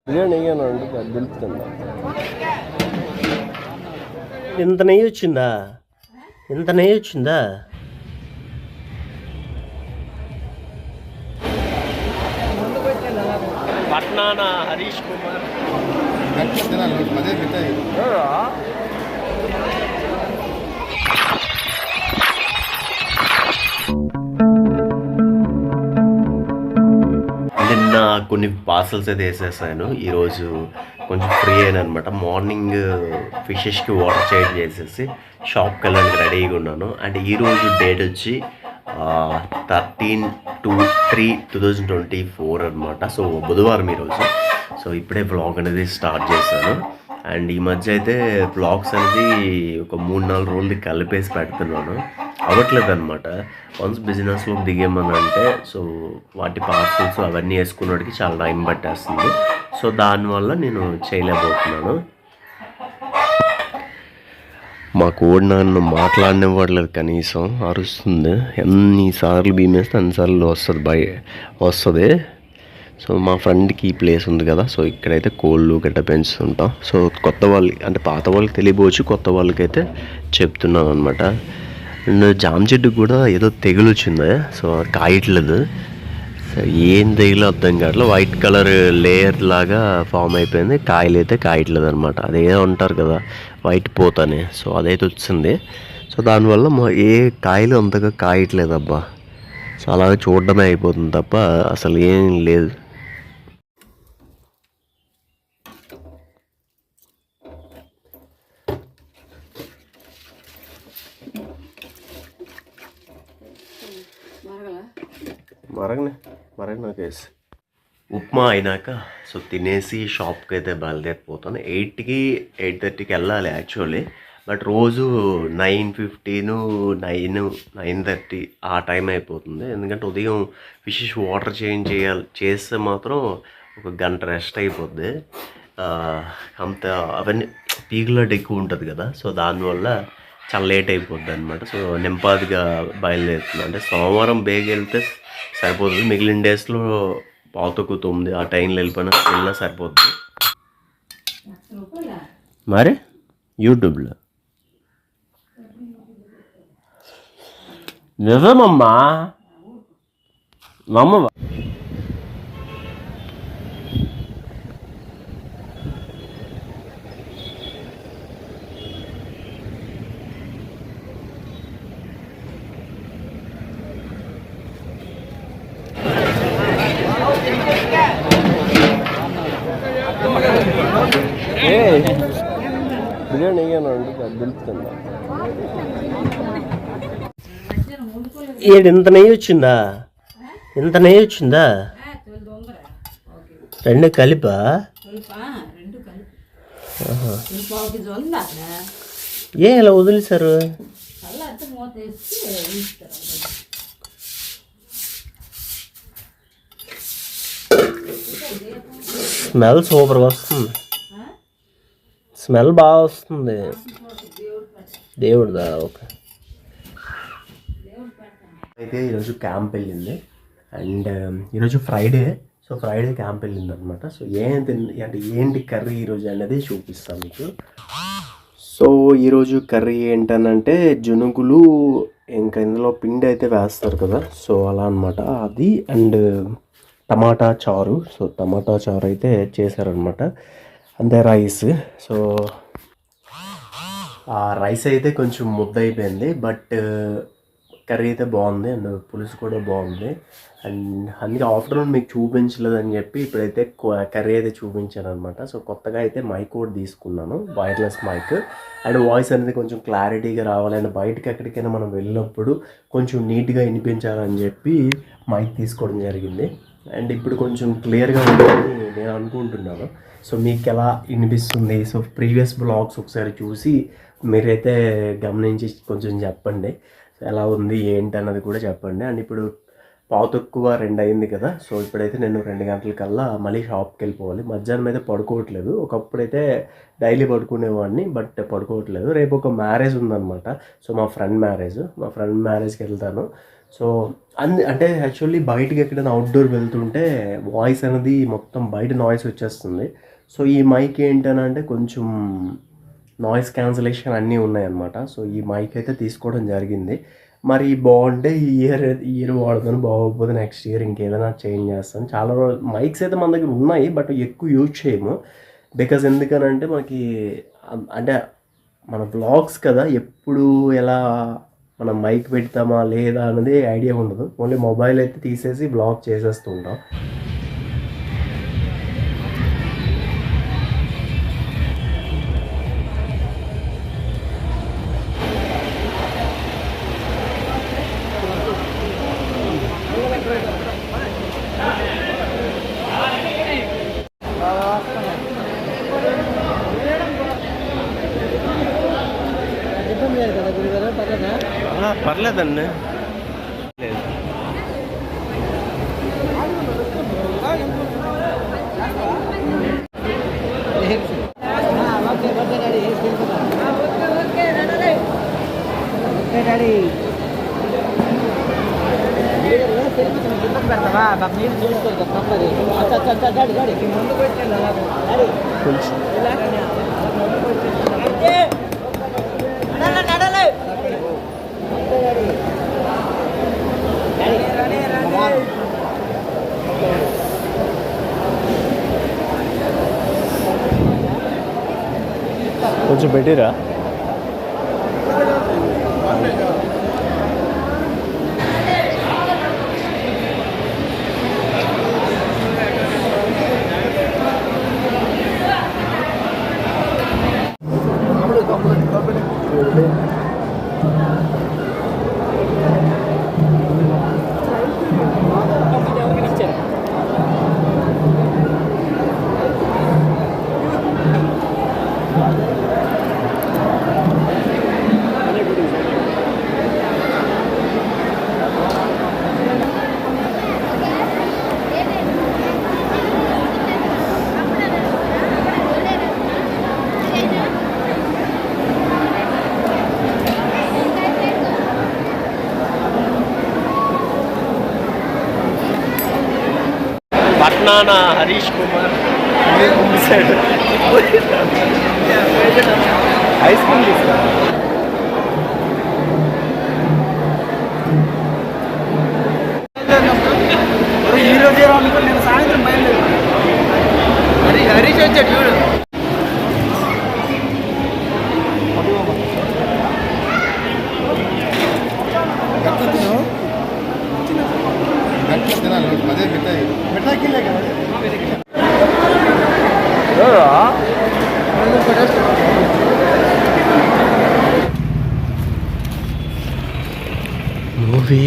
బిర్యానీ వేయను గెలుపుతుందా ఇంత నెయ్యి వచ్చిందా ఇంత నెయ్యి వచ్చిందా పట్నాన హరీష్ కుమార్ నిన్న కొన్ని పార్సల్స్ అయితే వేసేసాను. ఈరోజు కొంచెం ఫ్రీ అయినా అనమాట. మార్నింగ్ ఫిషెస్కి వాటర్ చేంజ్ చేసేసి షాప్కి వెళ్ళడానికి రెడీగా ఉన్నాను. అండ్ ఈరోజు డేట్ వచ్చి 13/2/2024 అనమాట. సో బుధవారం ఈరోజు. సో ఇప్పుడే వ్లాగ్ అనేది స్టార్ట్ చేశాను. అండ్ ఈ మధ్య అయితే వ్లాగ్స్ అనేది ఒక 3-4 రోజులకి కలిపేసి పెడుతున్నాను. అవ్వట్లేదు అనమాట. వన్స్ బిజినెస్లో దిగేమని అంటే సో వాటి పార్సల్స్ అవన్నీ వేసుకున్నోడికి చాలా టైం పట్టేస్తుంది. సో దానివల్ల నేను చేయలేకపోతున్నాను. మా కోడి నన్ను మాట్లాడనివ్వట్లేదు, కనీసం అరుస్తుంది. ఎన్నిసార్లు భీమేస్తే అన్నిసార్లు వస్తుంది. సో మా ఫ్రెండ్కి ఈ ప్లేస్ ఉంది కదా, సో ఇక్కడైతే కోళ్ళు గట్ట పెంచుతుంటాం. సో కొత్త వాళ్ళకి అంటే పాత వాళ్ళకి తెలియపోవచ్చు, కొత్త వాళ్ళకైతే చెప్తున్నాను అనమాట. అండ్ జామ చెట్టుకు కూడా ఏదో తెగులు వచ్చింది. సో కాయట్లేదు. సో ఏం తెగులు అర్థం కావట్లేదు. వైట్ కలర్ లేయర్ లాగా ఫామ్ అయిపోయింది. కాయలు అయితే కాయట్లేదు అనమాట. అదేదో ఉంటారు కదా వైట్ పోతని, సో అదైతే వచ్చింది. సో దానివల్ల ఏ కాయలు అంతగా కాయట్లేదు అబ్బా. సో అలాగే చూడడమే అయిపోతుంది తప్ప అసలు ఏం లేదు. మరగనే కేసు ఉప్మా అయినాక సో తినేసి షాప్కి అయితే బయలుదేరిపోతాను. 8కి 8:30కి వెళ్ళాలి యాక్చువల్లీ. బట్ రోజు 9:15 9:30 ఆ టైం అయిపోతుంది. ఎందుకంటే ఉదయం ఫిషెస్ వాటర్ చేంజ్ చేస్తే మాత్రం ఒక గంట రెస్ట్ అయిపోద్ది. అంత అవన్నీ పీగులాట ఎక్కువ ఉంటుంది కదా, సో దానివల్ల చాలా లేట్ అయిపోద్ది అనమాట. సో నెంపాదిగా బయలుదేరుతుంది. అంటే సోమవారం బేగ వెళ్తే సరిపోతుంది. మిగిలిన డేస్లో పావుతకు 9 ఆ టైంలో వెళ్ళినా సరిపోద్ది. మరి యూట్యూబ్లో నిజమమ్మా మా అమ్మ బిర్యానీ వేయను గెలుపుతుందా ఇంత నెయ్యి వచ్చిందా ఇంత నెయ్యి వచ్చిందా రెండు కలిపా ఏ ఇలా వదిలేశారు? స్మెల్ సూపర్గా వస్తుంది. స్మెల్ బాగా వస్తుంది. దేవుడిదా? ఓకే. అయితే ఈరోజు క్యాంప్ వెళ్ళింది. అండ్ ఈరోజు ఫ్రైడే. సో ఫ్రైడే క్యాంప్ వెళ్ళింది అనమాట. సో అంటే ఏంటి కర్రీ ఈరోజు అనేది చూపిస్తాను మీకు. సో ఈరోజు కర్రీ ఏంటనంటే జునుగులు, ఇంకా ఇందులో పిండి అయితే వేస్తారు కదా, సో అలా అనమాట అది. అండ్ టమాటా చారు. సో టమాటా చారు అయితే చేశారనమాట. అంతే రైస్. సో ఆ రైస్ అయితే కొంచెం ముద్ద అయిపోయింది, బట్ కర్రీ అయితే బాగుంది. అండ్ పులుసు కూడా బాగుంది. అండ్ అందుకే ఆఫ్టర్నూన్ మీకు చూపించలేదని చెప్పి ఇప్పుడైతే కర్రీ అయితే చూపించాను అనమాట. సో కొత్తగా అయితే మైక్ కూడా తీసుకున్నాను, వైర్లెస్ మైక్. అండ్ వాయిస్ అనేది కొంచెం క్లారిటీగా రావాలి, అండ్ బయటకి ఎక్కడికైనా మనం వెళ్ళినప్పుడు కొంచెం నీట్గా వినిపించాలని చెప్పి మైక్ తీసుకోవడం జరిగింది. అండ్ ఇప్పుడు కొంచెం క్లియర్గా ఉంటుందని నేను అనుకుంటున్నాను. సో మీకు ఎలా వినిపిస్తుంది? సో ప్రీవియస్ బ్లాగ్స్ ఒకసారి చూసి మీరైతే గమనించి కొంచెం చెప్పండి ఎలా ఉంది ఏంటి అన్నది కూడా చెప్పండి. అండ్ ఇప్పుడు 2:15 అయింది కదా, సో ఇప్పుడైతే నేను 2 గంటలకల్లా మళ్ళీ షాప్కి వెళ్ళిపోవాలి. మధ్యాహ్నం అయితే పడుకోవట్లేదు. ఒకప్పుడైతే డైలీ పడుకునేవాడిని, బట్ పడుకోవట్లేదు. రేపు ఒక మ్యారేజ్ ఉందన్నమాట. సో మా ఫ్రెండ్ మ్యారేజ్కి వెళ్తాను. సో అంటే యాక్చువల్లీ బయటికి ఎక్కడైనా అవుట్డోర్ వెళ్తుంటే వాయిస్ అనేది మొత్తం బయట నాయిస్ వచ్చేస్తుంది. సో ఈ మైక్ ఏంటనంటే కొంచెం నాయిస్ క్యాన్సలేషన్ అన్నీ ఉన్నాయన్నమాట. సో ఈ మైక్ అయితే తీసుకోవడం జరిగింది. మరి బాగుంటే ఈ ఇయర్ వాడతాను, బాగోకపోతే నెక్స్ట్ ఇయర్ ఇంకేదైనా చేంజ్ చేస్తాను. చాలా రోజులు మైక్స్ అయితే మన దగ్గర ఉన్నాయి, బట్ ఎక్కువ యూజ్ చేయము. బికాజ్ ఎందుకనంటే మనకి అంటే మన వ్లాగ్స్ కదా, ఎప్పుడు ఎలా మనం మైక్ పెడతామా లేదా అనేది ఐడియా ఉండదు. ఓన్లీ మొబైల్ అయితే తీసేసి వ్లాగ్ చేసేస్తూ ఉంటాం. పర్లేదండి. కొంచెం పెట్టిరా. పట్నాన హరీష్ కుమార్ ఐస్ క్రీమ్ తీసుకురా. ఈరోజు నేను సాయంత్రం బయలుదేరు హరీష్ వచ్చాడు చూడు. అదే మిఠాయిలే కదా మూవీ.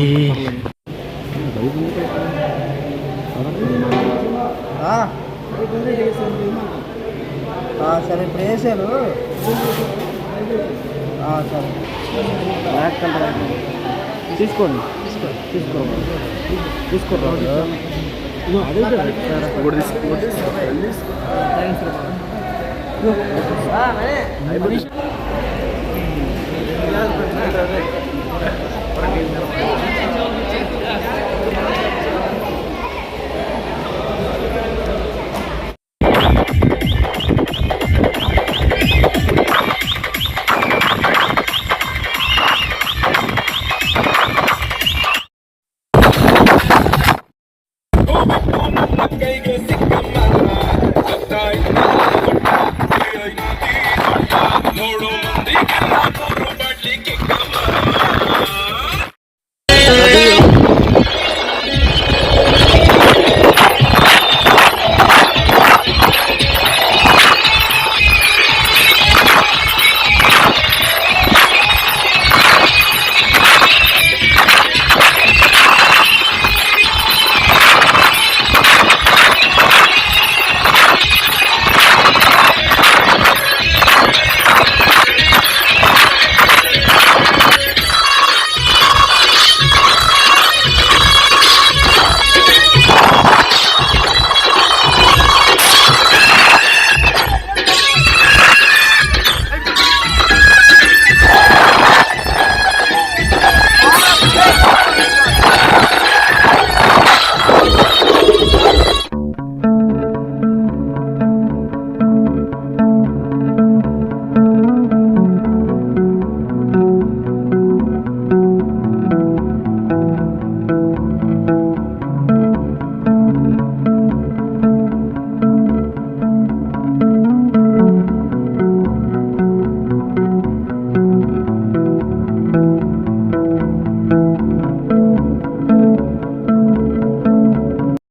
సరే ఇప్పుడు వేసాను. సరే బ్లాక్ కలర్ తీసుకోండి. తీసుకోండి.